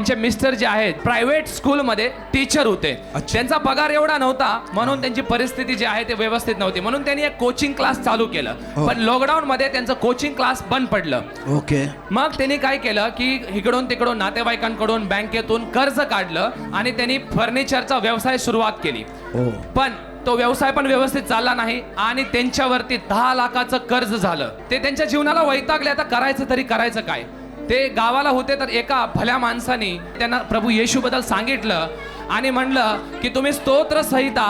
यांचे mister J आहेत private स्कूलमध्ये टीचर होते. त्यांचा पगार एवढा नव्हता म्हणून त्यांची परिस्थिती जी आहे ते व्यवस्थित नव्हती, म्हणून त्यांनी एक कोचिंग क्लास चालू केलं. पण लॉकडाऊन मध्ये त्यांचं कोचिंग क्लास बंद पडलं. ओके. मग त्यांनी काय केलं की इकडून तिकडून नातेवाईकांकडून बँकेतून कर्ज काढलं आणि त्यांनी फर्निचरचा व्यवसाय सुरुवात केली. पण तो व्यवसाय पण व्यवस्थित चालला नाही आणि त्यांच्यावरती 10 लाखाचं कर्ज झालं. ते त्यांच्या जीवनाला वैतागले. आता करायचं तरी करायचं काय. ते गावाला होते तर एका भल्या माणसाने त्यांना प्रभू येशू बद्दल सांगितलं आणि म्हणलं की तुम्ही स्तोत्र संहिता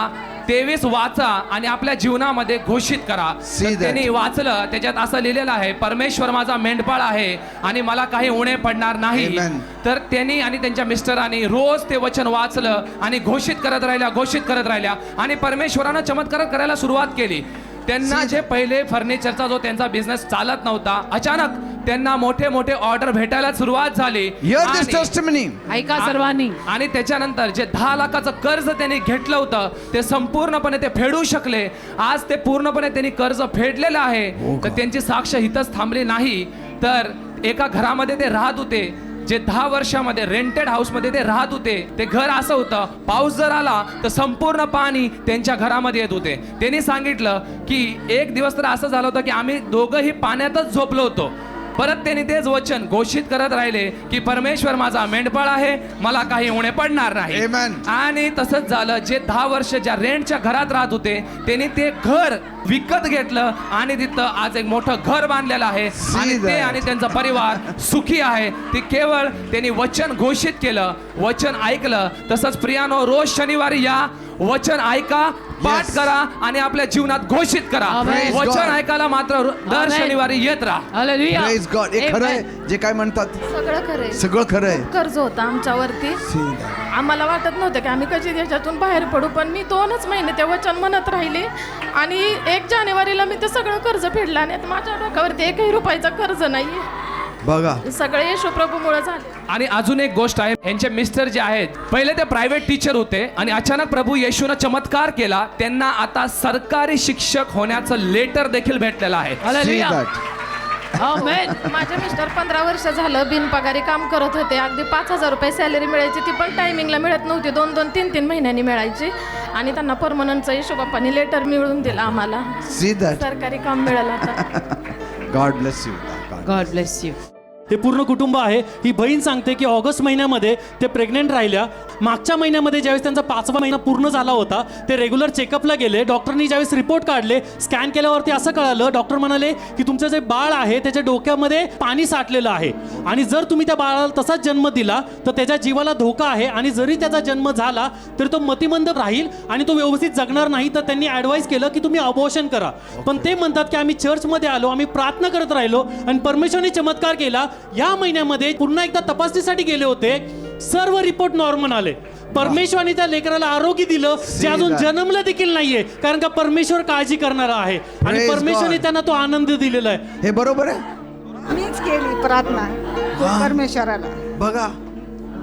23 वाचा आणि आपल्या जीवनामध्ये घोषित करा. त्यांनी वाचलं. त्याच्यात असं लिहिलेलं आहे, परमेश्वर माझा मेंढपाळ आहे आणि मला काही उणे पडणार नाही. तर त्यांनी आणि त्यांच्या मिस्टरांनी रोज ते वचन वाचलं आणि घोषित करत राहिल्या आणि परमेश्वरानं चमत्कार करायला सुरुवात केली. त्यांना जे पहिले फर्निचरचा जो त्यांचा बिझनेस चालत नव्हता, अचानक त्यांना मोठे मोठे ऑर्डर भेटायला सुरुवात झाली. ऐका सर्वांनी. आणि त्याच्यानंतर जे 10 लाखाचं कर्ज त्यांनी घेतलं होतं ते संपूर्णपणे ते फेडू शकले. आज ते पूर्णपणे त्यांनी कर्ज फेडलेलं आहे. तर त्यांची साक्ष हितच थांबली नाही, तर एका घरामध्ये ते राहत होते जे 10 वर्षामध्ये रेंटेड हाऊस मध्ये ते राहत होते. ते घर असं होतं, पाऊस जर आला तर संपूर्ण पाणी त्यांच्या घरामध्ये येत होते. त्यांनी सांगितलं की एक दिवस तर असं झालं होतं की आम्ही दोघंही पाण्यातच झोपलो होतो. परत त्यांनी तेच वचन घोषित करत राहिले की परमेश्वर माझा मेंढपाळ आहे, मला काही उणे पडणार नाही. आणि तसंच झालं. जे 10 वर्ष ज्या रेंटच्या घरात राहत होते त्यांनी ते घर विकत घेतलं आणि तिथं आज एक मोठं घर बांधलेलं आहे आणि ते आणि त्यांचा परिवार सुखी आहे. ते केवळ त्यांनी वचन घोषित केलं, वचन ऐकलं. तसंच प्रियानो, रोज शनिवारी या, वचन ऐका, पाठ करा आणि आपल्या जीवनात घोषित करा. वचन ऐकायला मात्र दर शनिवारी येत राहा. Praise God. हे खरं आहे जे काय म्हणतात, सगळं खरं आहे. कर्ज होतं आमच्यावरती. आम्हाला वाटत नव्हतं की आम्ही कशी त्याच्यातून बाहेर पडू, पण मी 2च महिने ते वचन म्हणत राहिले आणि 1 जानेवारीला मी ते सगळं कर्ज फेडलं आणि आता माझ्या डोक्यावरती 1ही रुपयाचं कर्ज नाही. बघा, सगळे येशू प्रभूमुळे झाले. आणि अजून एक गोष्ट आहे, यांचे मिस्टर जे आहेत पहिले ते प्रायव्हेट टीचर होते आणि अचानक प्रभू येशूनं चमत्कार केला. त्यांना आता सरकारी शिक्षक होण्याचं लेटर देखील भेटलेलं आहे. माझे मिस्टर 15 वर्ष झालं बिनपगारी काम करत होते. अगदी 5,000 रुपये सॅलरी मिळायची, ती पण टायमिंगला मिळत नव्हती. 2-2, 3-3 महिन्यांनी मिळायची आणि त्यांना परमनंटचं येशू बाप्पांनी लेटर मिळवून दिलं आम्हाला. सरकारी काम मिळालं आता. God bless you. God bless you. हे पूर्ण कुटुंब आहे. ही बहीण सांगते की ऑगस्ट महिन्यामध्ये ते प्रेग्नेंट राहिल्या. मागच्या महिन्यामध्ये ज्यावेळेस त्यांचा 5वा महिना पूर्ण झाला होता ते रेग्युलर चेकअपला गेले. डॉक्टरनी ज्यावेळेस रिपोर्ट काढले, स्कॅन केल्यावरती असं कळालं, डॉक्टर म्हणाले की तुमचं जे बाळ आहे त्याच्या डोक्यामध्ये पाणी साठलेलं आहे आणि जर तुम्ही त्या बाळाला तसाच जन्म दिला तर त्याच्या जीवाला धोका आहे आणि जरी त्याचा जन्म झाला तरी तो मतिमंद राहील आणि तो व्यवस्थित जगणार नाही. तर त्यांनी ॲडवाईस केलं की तुम्ही अबॉर्शन करा. पण ते म्हणतात की आम्ही चर्चमध्ये आलो, आम्ही प्रार्थना करत राहिलो आणि परमेश्वराने चमत्कार केला. या महिन्यामध्ये पुन्हा एकदा तपासणीसाठी गेले होते, सर्व रिपोर्ट नॉर्मल आले. परमेश्वराने त्या लेकराला आरोग्य दिलं जे अजून जन्मलं देखील नाहीये, कारण का परमेश्वर काळजी करणारा आहे आणि परमेश्वराने त्यांना तो आनंद दिलेला आहे. हे बरोबर आहे. मीच केली प्रार्थना परमेश्वराला. बघा,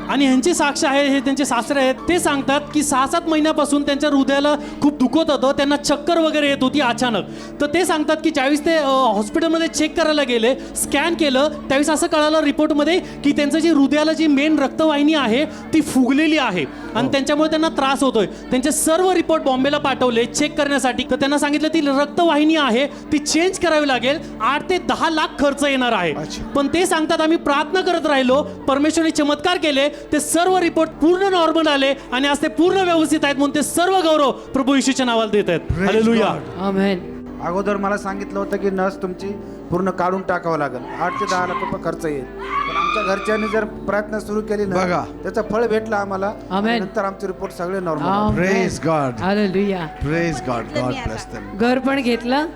आणि ह्यांची साक्ष आहे, हे त्यांचे सासरे आहेत. ते सांगतात की 6-7 महिन्यापासून त्यांच्या हृदयाला खूप दुखत होतं, त्यांना चक्कर वगैरे येत होती अचानक. तर ते सांगतात की ज्यावेळेस ते हॉस्पिटलमध्ये चेक करायला गेले, स्कॅन केलं, त्यावेळेस असं कळालं रिपोर्टमध्ये की त्यांचं जी हृदयाला जी मेन रक्तवाहिनी आहे ती फुगलेली आहे आणि त्यांच्यामुळे त्यांना त्रास होतोय. त्यांचे सर्व रिपोर्ट बॉम्बेला पाठवले चेक करण्यासाठी. तर त्यांना सांगितलं ती रक्तवाहिनी आहे ती चेंज करावी लागेल, 8 ते 10 लाख खर्च येणार आहे. पण ते सांगतात आम्ही प्रार्थना करत राहिलो, परमेश्वराने चमत्कार केले, ते सर्व रिपोर्ट पूर्ण नॉर्मल आले आणि आज ते पूर्ण व्यवस्थित आहेत म्हणून ते सर्व गौरव प्रभू येशूच्या नावाला देत आहेत. हालेलुया. आमेन. अगोदर मला सांगितलं होतं की नस तुमची पूर्ण काढून टाकावं लागेल, 8 ते 10 लाख रुपये खर्च येईल. पण आमच्या घरच्यांनी जर प्रयत्न सुरू केली ना, बघा, त्याचं फळ भेटलं आम्हाला. आमेन. नंतर आमचे रिपोर्ट सगळे normal. Praise God. Hallelujah. Praise God. God bless them. घर पण घेतलं.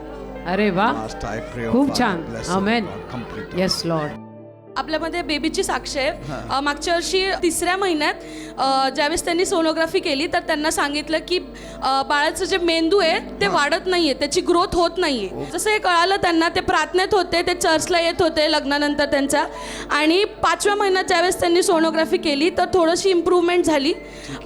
अरे वा, खूप छान. आमेन. Yes Lord. आपल्यामध्ये बेबीची साक्ष आहे. मागच्या वर्षी 3ऱ्या महिन्यात ज्यावेळेस त्यांनी सोनोग्राफी केली तर त्यांना सांगितलं की बाळाचं जे मेंदू आहे ते वाढत नाहीये, त्याची ग्रोथ होत नाहीये. जसं हे कळालं त्यांना, ते प्रार्थनेत होते, ते चर्चला येत होते लग्नानंतर त्यांच्या. आणि 5व्या महिन्यात ज्यावेळेस त्यांनी सोनोग्राफी केली तर थोडीशी इम्प्रूव्हमेंट झाली,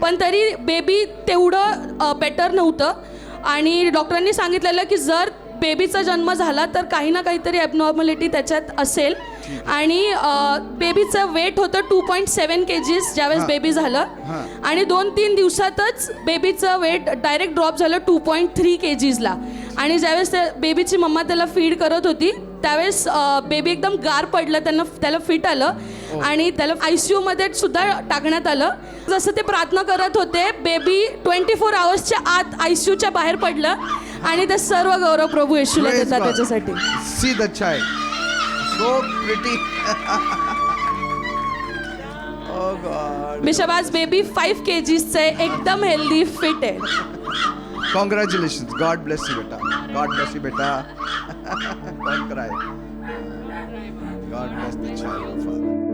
पण तरी बेबी तेवढं बेटर नव्हतं. आणि डॉक्टरांनी सांगितलेलं की जर बेबीचा जन्म झाला तर काही ना काहीतरी ॲबनॉर्मॅलिटी त्याच्यात असेल आणि बेबीचं वेट होतं 2.7 kgs ज्यावेळेस बेबी झालं आणि 2-3 दिवसातच बेबीचं वेट डायरेक्ट ड्रॉप झालं 2.3 kgsला आणि ज्यावेळेस त्या बेबीची मम्मा त्याला फीड करत होती त्यावेळेस बेबी एकदम गार पडलं, त्याला फिट आलं आणि त्याला ICU मध्ये सुद्धा टाकण्यात आलं. जसं ते प्रार्थना करत होते बेबी 24 आवर्सच्या आत ICUच्या बाहेर पडलं आणि ते सर्व गौरव प्रभू येशूला Praise देतात God. त्याच्यासाठी. See the child. So pretty. Oh God. Bishop आज बेबी 5 kgsचं आहे, एकदम हेल्दी फिट आहे. Congratulations. God bless you, beta. God bless you, beta. Don't cry. God bless the child, Father.